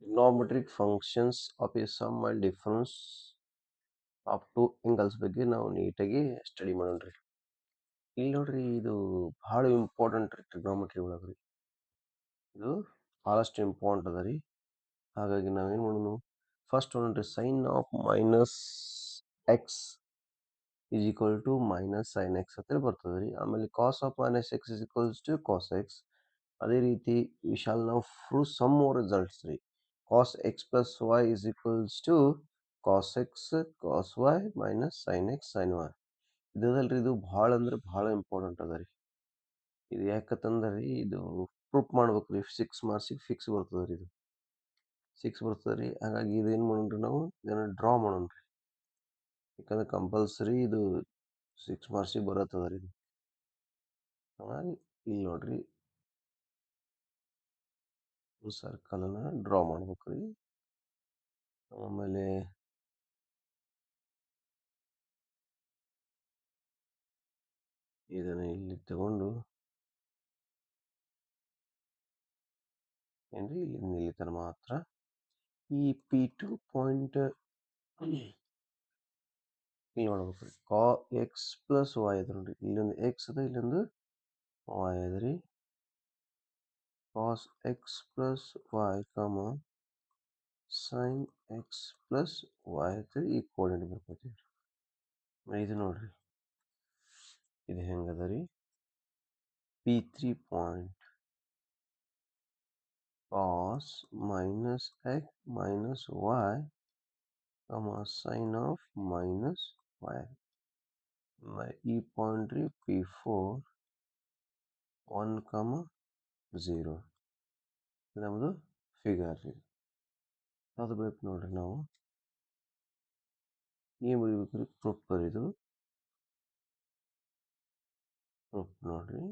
Trigonometric functions of a sum and difference of two angles ಬಗ್ಗೆ ನಾವು ನೀಟಾಗಿ study ಮಾಡೋಣ್ರಿ. ಇಲ್ಲಿ ನೋಡ್ರಿ, ಇದು ಭಾಳ ಇಂಪಾರ್ಟೆಂಟ್ ರೀ ಟ್ರಿಗ್ನೋಮೆಟ್ರಿ ಒಳಗೆ ರೀ. ಇದು ಭಾಳಷ್ಟು ಇಂಪಾರ್ಟೆಂಟ್ ಅದ ರೀ. ಹಾಗಾಗಿ ನಾವೇನು ಮಾಡೋಣ, ಫಸ್ಟ್ ನೋಡ್ರಿ, sine of minus X is equal to minus sine X ಅಂತ ಬರ್ತದೆ ರೀ. ಆಮೇಲೆ cos of minus X is equals to cos X. ಅದೇ ರೀತಿ ವಿ ಶಾಲ್ ನಾವು ಪ್ರೂವ್ ಸಮ್ ಮೋರ್ ರಿಸಲ್ಟ್ಸ್ ರೀ. Cos X plus Y is equals to cos X cos Y minus sine X sine Y. ಇದಲ್ರಿ, ಇದು ಭಾಳ ಅಂದ್ರೆ ಭಾಳ important ಅದ ರೀ. ಇದು ಯಾಕಂತಂದ್ರೆ ರೀ, ಇದು ಪ್ರೂಫ್ ಮಾಡ್ಬೇಕು ರೀ. 6 ಮಾರ್ಕ್ಸಿಗೆ ಫಿಕ್ಸ್ ಬರ್ತದೆ ರೀ. ಇದು 6 ಬರ್ತದೆ ರೀ. ಹಾಗಾಗಿ ಇದೇನು ಮಾಡೋಣ್ರಿ, ನಾವು ಇದನ್ನು ಡ್ರಾ ಮಾಡೋಣ ರೀ. ಯಾಕಂದ್ರೆ ಕಂಪಲ್ಸರಿ ಇದು 6 ಮಾರ್ಕ್ಸಿಗೆ ಬರತ್ತದ ರೀ ಇದು. ಹಾಗಾಗಿ ಇಲ್ಲಿ ನೋಡ್ರಿ, ಸರ್ಕಲನ್ನು ಡ್ರಾ ಮಾಡ್ಬೇಕು ರೀ. ಆಮೇಲೆ ಇದನ್ನು ಇಲ್ಲಿ ತಗೊಂಡು ಏನ್ರಿ, ಇಲ್ಲಿ ತನ ಮಾತ್ರ ಈ P2 ಪಾಯಿಂಟ್ ಇಲ್ಲಿ ಮಾಡ್ಬೇಕು ರೀ. ಕಾ ಎಕ್ಸ್ ಪ್ಲಸ್ ವೈ ಅದ ನೋಡ್ರಿ, ಇಲ್ಲೊಂದು ಎಕ್ಸ್ ಅದ, ಇಲ್ಲೊಂದು ವೈ ಅದ ರೀ. Cos X plus Y comma sine x plus Y ಅಂತ ಈ ಕೋಆರ್ಡಿನೇಟ್ ಬರ್ಕೋತೀವಿ. ಇದು ನೋಡ್ರಿ, ಇದು ಹೆಂಗದ ರೀ, P3 point cos minus X minus Y sine of minus Y. ಈ ಪಾಯಿಂಟ್ ರೀ P4 1, 0 ನಮ್ಮದು ಫಿಗರ್ ರೀ. ಅದು ಬೇಕು ನೋಡ್ರಿ, ನಾವು ಏನು ಬರೀಬೇಕು ರೀ, ಪ್ರೂಫ್ ಬರೀದು. ಪ್ರೂಫ್ ನೋಡ್ರಿ,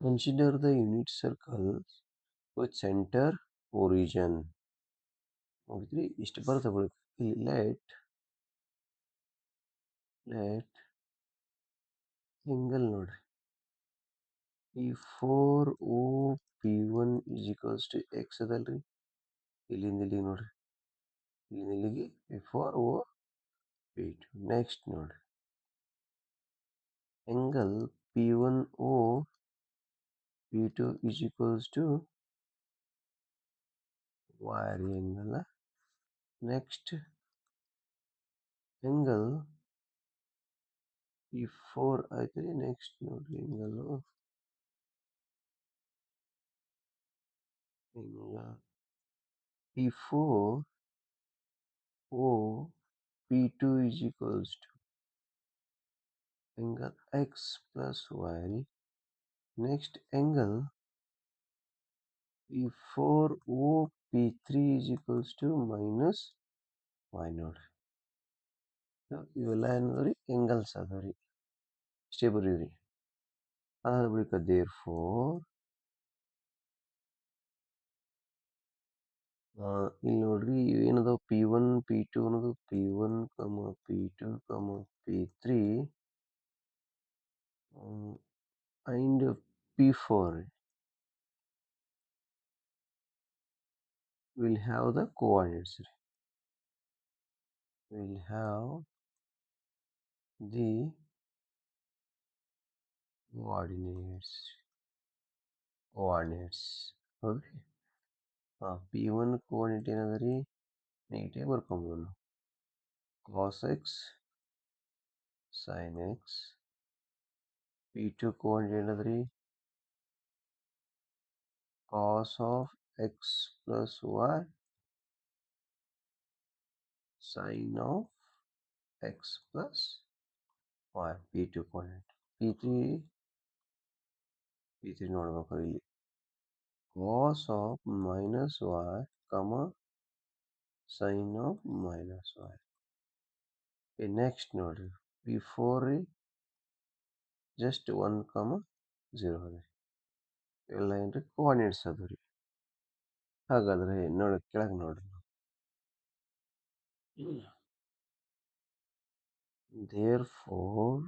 consider the unit circles with center origin. ನೋಡಿದ್ರಿ, ಇಷ್ಟು ಬರುತ್ತೆ ಬಳಿಕ ಇಲ್ಲಿ ಲೆಟ್ ಆಂಗಲ್ ನೋಡ್ರಿ, ಈ 4OP1 is equals to X ಅದಲ್ರಿ. ಇಲ್ಲಿಂದ ಇಲ್ಲಿಗೆ ನೋಡ್ರಿ, ಇಲ್ಲಿಂದ ಇಲ್ಲಿಗೆ 4OP2. ನೆಕ್ಸ್ಟ್ ನೋಡ್ರಿ, angle P1O P2 is equals to y angle. Next angle P4 ಆಯ್ತು ರೀ. ನೆಕ್ಸ್ಟ್ ನೋಡ್ರಿ, angle P4O P2 is equals to angle x plus y. Next angle P4O P3 is equals to minus y ನೋಡ್ರಿ. ಇವೆಲ್ಲ ಏನದ್ರಿ, angles ಅದ ರೀ. ಇಷ್ಟೇ ಬರೀರಿ. ಅದಾದ ಬಳಿಕ therefore ಇಲ್ಲಿ ನೋಡ್ರಿ, ಏನದಾವ P1 P2 ಅನ್ನೋದು P1, P2, P3 and P4 will have the coordinates. Will have the coordinates. ಹೌದ್ರಿ. P1 ಕೋಆರ್ಡಿನೇಟ್ ಏನದ ರೀ, ನೀಟಾಗಿ ಬರ್ಕೊಂಬೋದು. Cos X sine X. P2 coordinate ಏನದ ರೀ, cos of X plus Y sine of X plus Y. P2 coordinate. P3 ನೋಡ್ಬೇಕು ಇಲ್ಲಿ, cos of minus Y comma sine of minus Y. Next ನೋಡ್ರಿ, P4 ರೀ ಜಸ್ಟ್ 1, 0 ಅದ. ಇವೆಲ್ಲ ಏನ್ರಿ, coordinates ಅದು ರೀ. ಹಾಗಾದ್ರೆ ನೋಡಿ ಕೆಳಗೆ ನೋಡ್ರಿ, Therefore,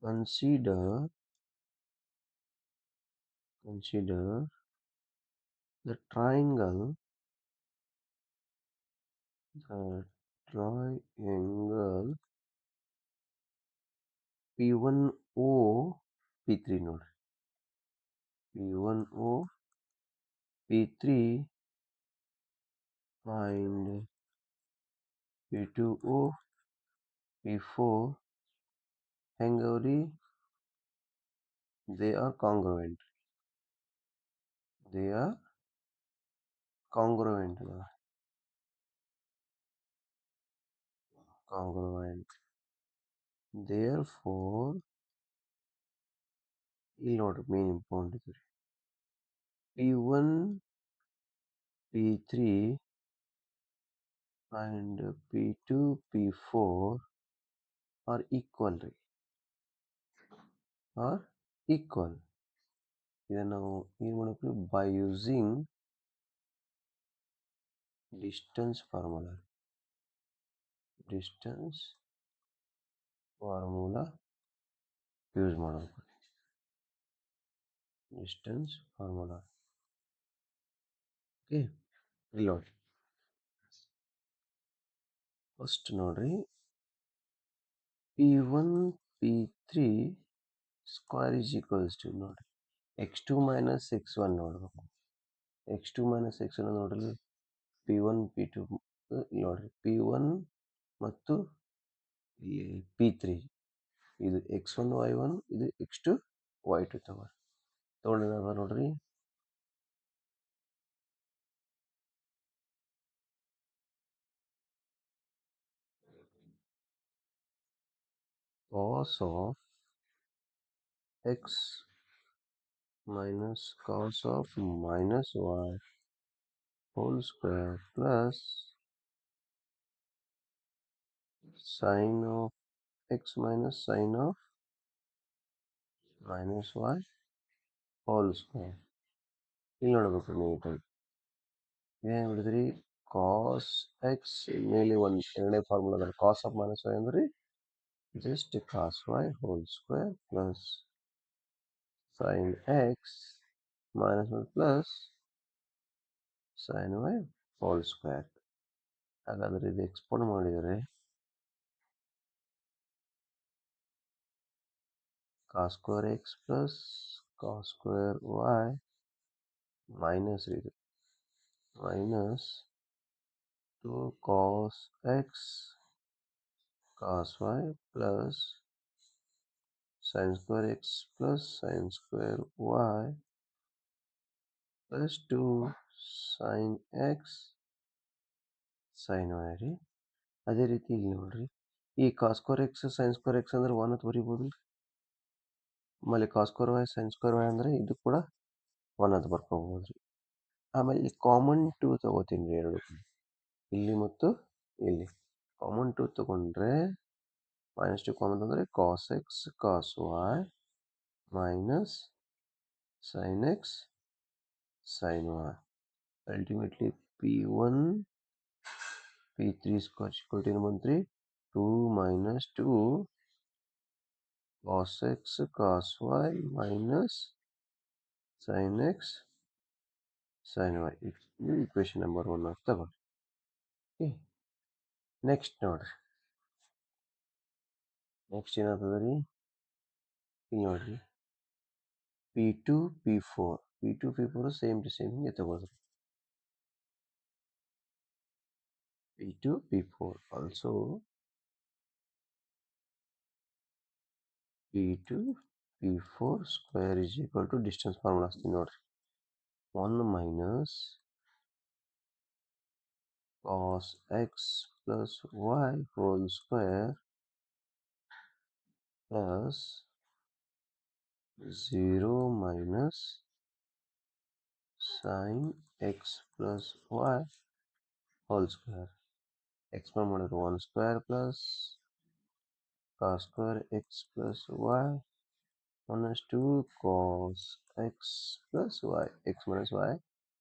consider the triangle the triangle P1O P3 ನೋಡ್ರಿ P1O P3 and P2O P4 ಹೆಂಗವ್ರಿ they are congruent congruent therefore ಇಲ್ಲಿ ನೋಡ್ರಿ ಮೇನ್ ಇಂಪಾರ್ಟೆಂಟ್ ಇದೆ P1 P3 and P2 P4 are equal ಇದನ್ನು ನಾವು ಏನು ಮಾಡಬೇಕು by using distance formula use ಮಾಡಬೇಕು distance formula okay ಇಲ್ಲಿ ನೋಡಿ ಫಸ್ಟ್ ನೋಡ್ರಿ P1 P3 square is equals to ನೋಡ್ರಿ x2 ಮೈನಸ್ x1 ನೋಡ್ಬೇಕು x2 ಮೈನಸ್ x1 ನೋಡ್ರಿ P1 P2 ನೋಡ್ರಿ P1 ಮತ್ತು ಇಲ್ಲಿ P3 ಇದು x1 y1 ಇದು x2 y2 ತಗೊಂಡಿದ್ದಾವ ನೋಡ್ರಿ cos of x minus cos of minus y whole square plus sin of x minus sin of minus y whole square ಇಲ್ಲಿ ನೋಡಬೇಕು ನೀಟಾಗಿ ಏನು ಬಿಡಿದ್ರಿ cos x ಮೇಲೆ ಒಂದು ಎರಡನೇ ಫಾರ್ಮುಲಾ ಅದ cos of minus y ಅಂದ್ರೆ just cos y whole square plus sin x minus 1 plus sin y whole square ಹಾಗಾದ್ರೆ ಇದು ಎಕ್ಸ್ಪೋಂಡ್ ಮಾಡಿದರೆ cos square x plus cos square y minus ಇದು minus 2 cos x cos y plus sin square x plus sin square y plus 2 sin x sin y ರೀ ಅದೇ ರೀತಿ ಇಲ್ಲಿ ನೋಡ್ರಿ ಈ cos square x sin square x ಅಂದ್ರೆ 1 ಅಂತ ಬರಿಬೋದು ಆಮೇಲೆ cos square y sin square y ಅಂದ್ರೆ ಇದು ಕೂಡ 1 ಅಂತ ಬರ್ಕೋಬೋದ್ರಿ ಆಮೇಲೆ ಇಲ್ಲಿ ಕಾಮನ್ 2 ತಗೋತೀನಿ ರೀ ಎರಡು ಇಲ್ಲಿ ಮತ್ತು ಇಲ್ಲಿ ಕಾಮನ್ 2 ತಗೊಂಡ್ರೆ minus 2 ಕಾಮನ್ ಅಂದರೆ cos x cos y minus sin x sin y ultimately P1 P3 square equal to 2 minus 2 cos x cos y minus sin x sin y ಇದು equation number 1 ಅಂತ ತಗೊಳ್ಳಿ ಓಕೆ ನೆಕ್ಸ್ಟ್ ನೋಡ್ರಿ next ಏನಾಗ್ತದೆ ರೀ ಇಲ್ಲಿ ನೋಡ್ರಿ P2 P4 same to same ಹಿಂಗೆ ತಗೊಳ್ರಿ P2 P4 also P2 P4 square is equal to distance formula ಹಚ್ತೀನಿ ನೋಡ್ರಿ 1 minus cos x plus y whole square plus 0 minus sin x plus y whole square expand ಮಾಡಿದ್ರೆ 1 square plus cos square x plus y minus 2 cos x plus y x minus y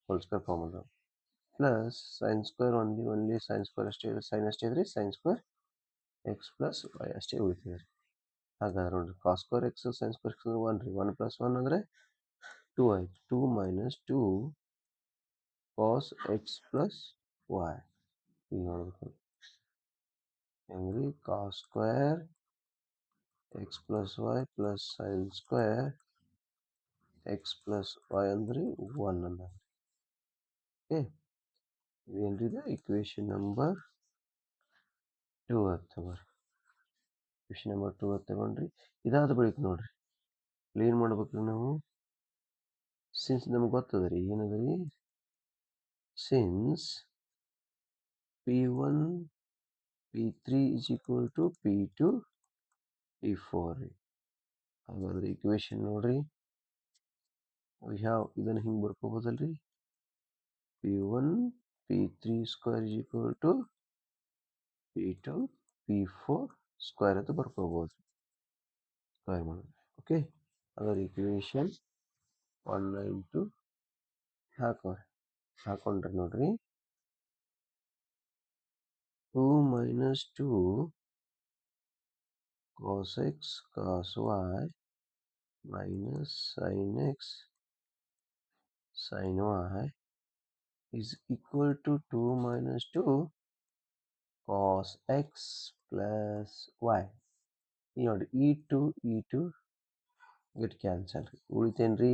whole square formula plus sine square only sine square ಅಷ್ಟೇ sine ಅಷ್ಟೇ ಇದ್ರಿ sine square X plus Y ಅಷ್ಟೇ ಉಳಿತೀವಿ ರೀ. ಹಾಗಾದ್ರೆ ನೋಡಿರಿ cos square X sine square X ಅಂದ್ರೆ 1 ರೀ. 1 ಪ್ಲಸ್ 1 ಅಂದರೆ 2 ಆಯ್ತು. 2 minus 2 cos X plus Y. ಈಗ ನೋಡ್ಬೇಕು ಹೆಂಗ್ರಿ cos square X plus Y plus sine square X plus Y ಅಂದ್ರೆ 1 ಅನ್ನ. ಓಕೆ, ಇದೇನ್ರಿ ಇದು ಇಕ್ವೇಶನ್ ನಂಬರ್ 2 ತಗೋರಿ. ಇಕ್ವೇಶನ್ ನಂಬರ್ 2 ತಗೊಂಡ್ರಿ. ಇದಾದ ಬಳಿಕ ನೋಡ್ರಿ ಇಲ್ಲಿ ಏನು ಮಾಡ್ಬೇಕ್ರಿ ನಾವು, ಸಿನ್ಸ್ ನಮ್ಗೆ ಗೊತ್ತದ್ರಿ ಏನದ್ರಿ, since P1 P3 is equal to P2 P4 ರೀ. ಹಾಗಾದ್ರೆ ಇಕ್ವೇಶನ್ ನೋಡ್ರಿ ಯಾವ ಇದನ್ನು ಹಿಂಗೆ ಬರ್ಕೋಬೋದಲ್ರಿ, P1 P3 square is equal to P2 P4 square ಅಂತ ಬರ್ಕೋಬೋದು ಸ್ಕ್ವೇರ್ ಮಾಡೋದು. ಓಕೆ, ಹಾಗಾದ್ರೆ ಇಕ್ವೇಶನ್ 192 ಹಾಕೊಂಡ್ರೆ ನೋಡ್ರಿ 2 minus 2 cos x cos y minus sin x sin y is equal to 2 minus 2 cos x plus y. ಈ ನೋಡಿ e2 get cancel. ಉಳಿತೇನ್ರಿ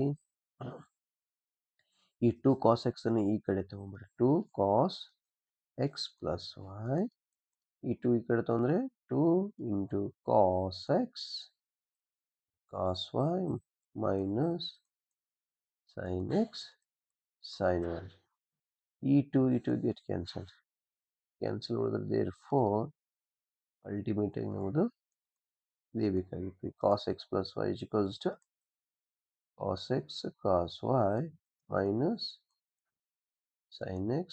ಈ 2 cos x ಅನ್ನು ಈ ಕಡೆ ತಗೊಂಡ್ಬಿಡ್ರಿ. 2 cos x plus y ಈ 2 ಈ ಕಡೆ ತಗೊಂಡ್ರೆ 2 into cos x cos y minus sin x sin y. e2 get cancelled. Cancel ಮಾಡಿದ್ರೆ therefore ಅಲ್ಟಿಮೇಟ್ ಆಗಿ ನಮ್ಮದು ಇದೇ ಬೇಕಾಗಿತ್ತು. cos x plus y is equals to cos x cos y minus sin x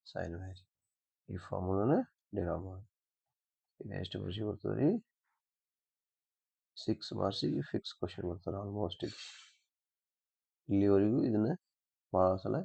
sin y. ಈ ಫಾರ್ಮುಲಾನ derive ಮಾಡಿ. ಇದು ಎಷ್ಟು question ಬರ್ತದೆ ರೀ, 6 ಮಾರ್ಕ್ಸಿಗೆ ಫಿಕ್ಸ್ ಕ್ವಶನ್ ಬರ್ತಾರೆ ಆಲ್ಮೋಸ್ಟ್. ಇಲ್ಲಿವರೆಗೂ ಇದನ್ನು ಭಾಳ ಸಲ